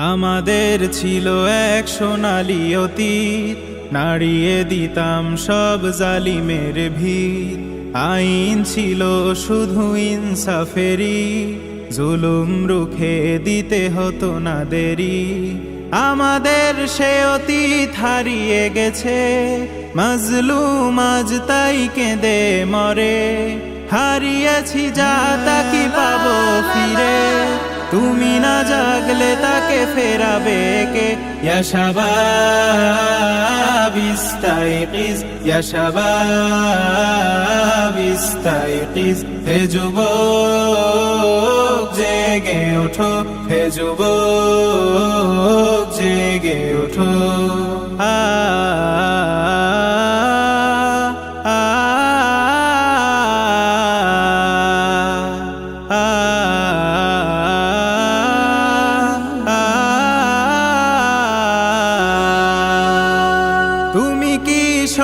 আমাদের ছিল এক সোনালী অতীত, নাড়িয়ে দিতাম সব জালিমের ভিত। আইন ছিল শুধু ইনসাফেরই, জুলুম রুখে দিতে হতো না দেরি। আমাদের সে অতীত হারিয়ে গেছে, মাজলুম আজ তাই কেঁদে মরে। হারিয়েছি যা তা কি পাবো ফিরে, তুমি না জাগলে তাকে ফেরাবে কে? ইয়া শাবাব ইস্তাইকিজ, ইয়া শাবাব ইস্তাইকিজ। হে যুবক জেগে ওঠো, হে যুবক জেগে ওঠো। তুমি কি